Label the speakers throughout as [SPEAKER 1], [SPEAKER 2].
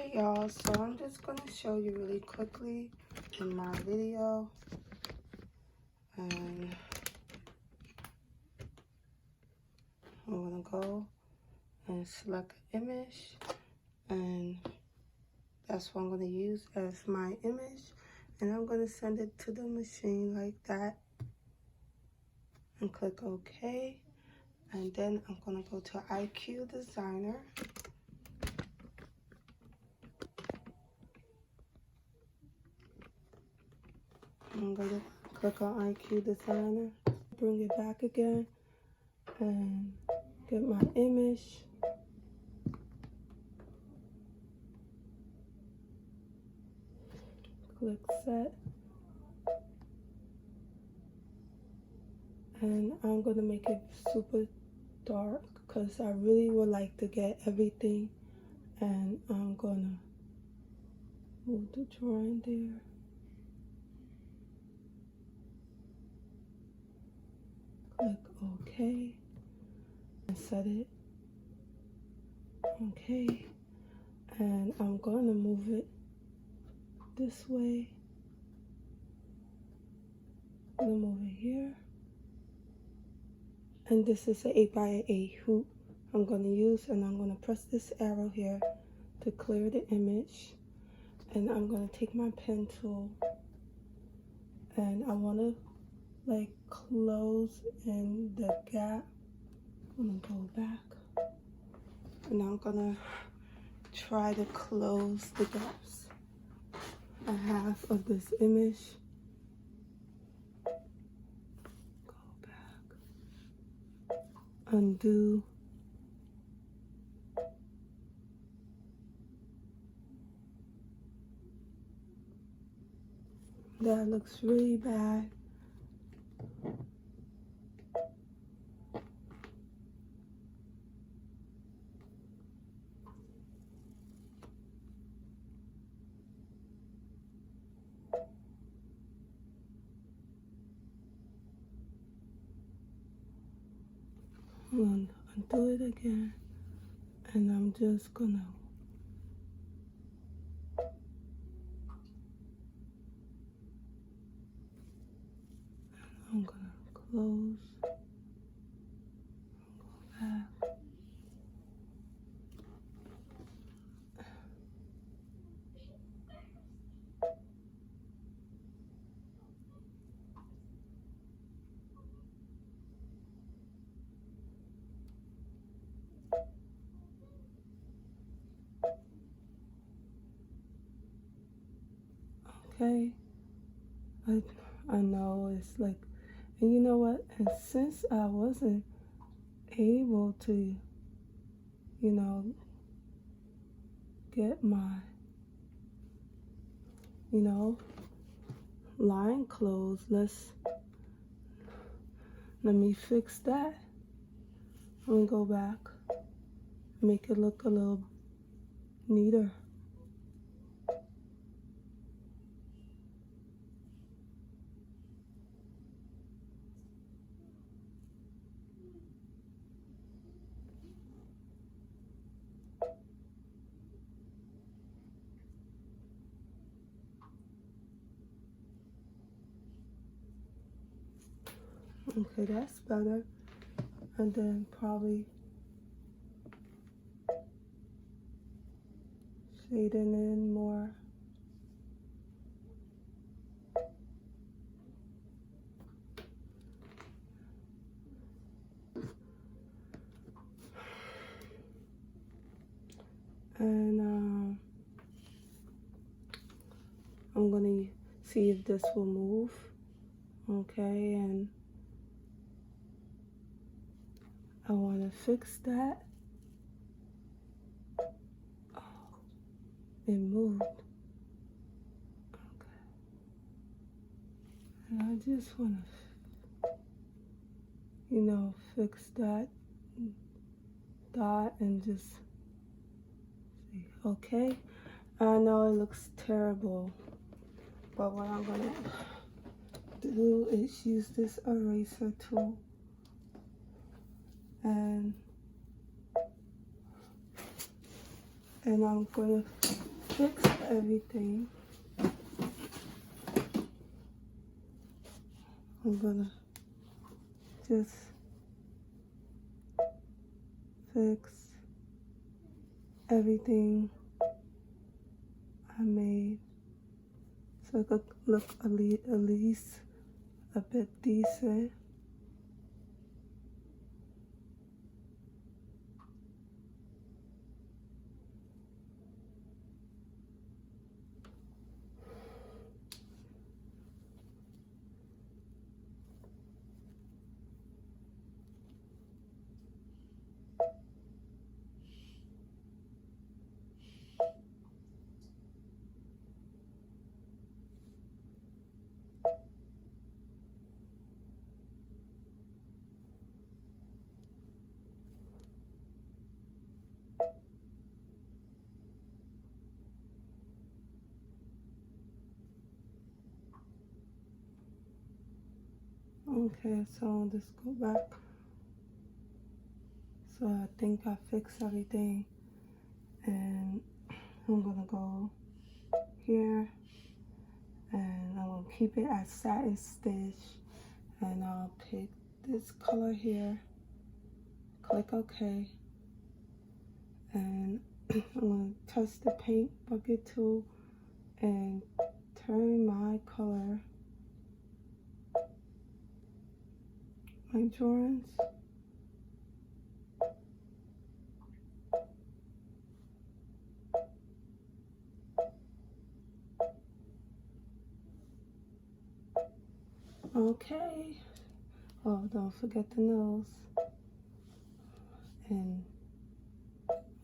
[SPEAKER 1] Okay, y'all, so I'm just going to show you really quickly in my video. And I'm going to go and select an image. And that's what I'm going to use as my image. And I'm going to send it to the machine like that. And click OK. And then I'm going to go to IQ Designer. I'm going to click on IQ Designer, bring it back again, and get my image. Click Set. And I'm going to make it super dark because I really would like to get everything. And I'm going to move the drawing there. Click OK and set it. Okay. And I'm going to move it this way. I'm going to move it here. And this is an 8x8 hoop I'm going to use, and I'm going to press this arrow here to clear the image. And I'm going to take my pen tool, and I want to like close in the gap. I'm going to go back, and I'm going to try to close the gaps I have of this image. Undo. That looks really bad. I'm going to undo it again, and I'm just gonna close, go back. Okay, I know it's like, and you know what, and since I wasn't able to, you know, get my, you know, line closed, let me fix that. I'm gonna go back, make it look a little neater. Okay, that's better. And then probably shading in more. And I'm gonna see if this will move. Okay, and I want to fix that. Oh, it moved. Okay. And I just want to, you know, fix that dot and just see. Okay. I know it looks terrible, but what I'm going to do is use this eraser tool. And I'm going to fix everything, I'm gonna just fix everything I made so it could look at least a bit decent. Okay, so I'll just go back. So I think I fixed everything, and I'm gonna go here, and I'm gonna keep it as satin stitch, and I'll pick this color here, click OK, and I'm gonna touch the paint bucket tool and turn my color, my drawings. Okay. Oh, don't forget the nose. And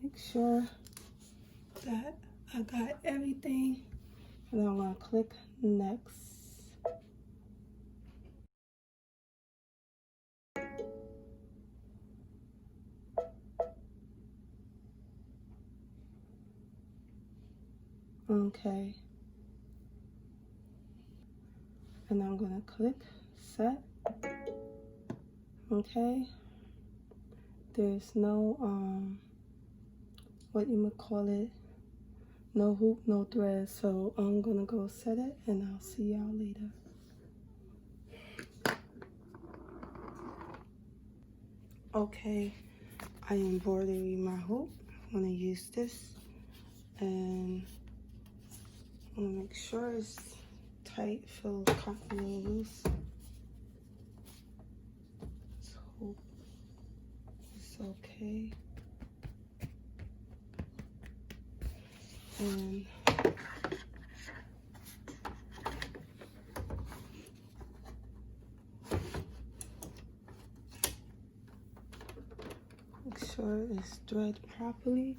[SPEAKER 1] make sure that I got everything. And I'm gonna click next. Okay. And I'm gonna click set. Okay. There's no what you would call it, no hoop, no thread, so I'm gonna go set it and I'll see y'all later. Okay, I embroidered my hoop. I'm gonna use this, and I'm gonna make sure it's tight, feels kind of a little loose. Let's hope it's okay. And make sure it's thread properly.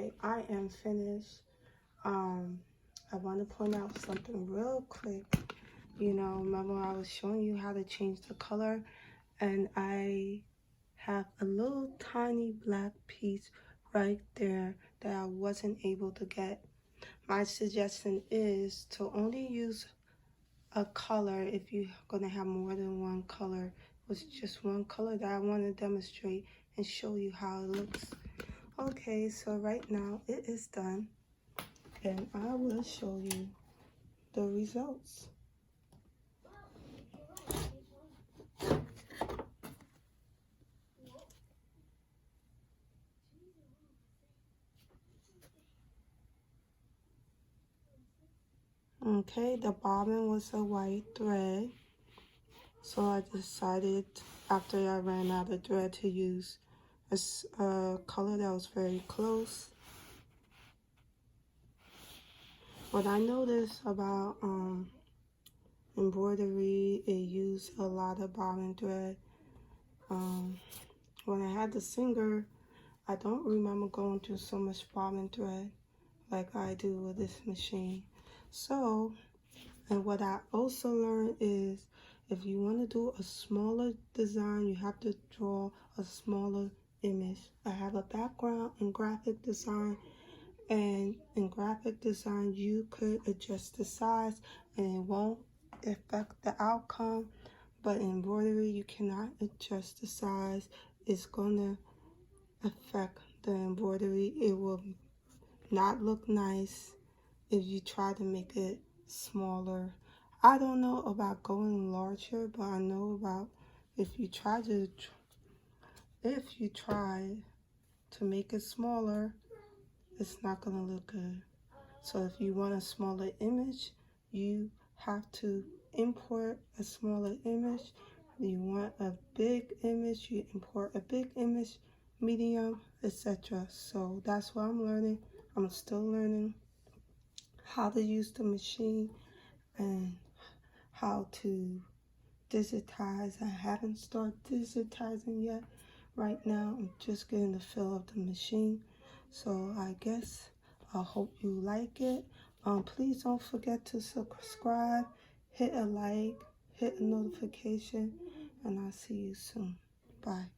[SPEAKER 1] Okay, I am finished. I want to point out something real quick. You know, remember I was showing you how to change the color, and I have a little tiny black piece right there that I wasn't able to get. My suggestion is to only use a color if you're gonna have more than one color. It was just one color that I want to demonstrate and show you how it looks. Okay, so right now it is done, and I will show you the results. Okay, the bobbin was a white thread, so I decided after I ran out of thread to use a color that was very close. What I noticed about embroidery, it used a lot of bobbin thread. When I had the singer, I don't remember going through so much bobbin thread like I do with this machine. So, and what I also learned is if you want to do a smaller design, you have to draw a smaller image. I have a background in graphic design, and in graphic design you could adjust the size and it won't affect the outcome, but in embroidery you cannot adjust the size. It's gonna affect the embroidery. It will not look nice if you try to make it smaller. I don't know about going larger, but I know about if you try to make it smaller, it's not gonna look good. So if you want a smaller image, you have to import a smaller image. You want a big image, you import a big image, medium, etc. So that's what I'm learning. I'm still learning how to use the machine and how to digitize. I haven't started digitizing yet. Right now, I'm just getting the feel of the machine. So I guess I hope you like it. Please don't forget to subscribe, hit a like, hit a notification, and I'll see you soon. Bye.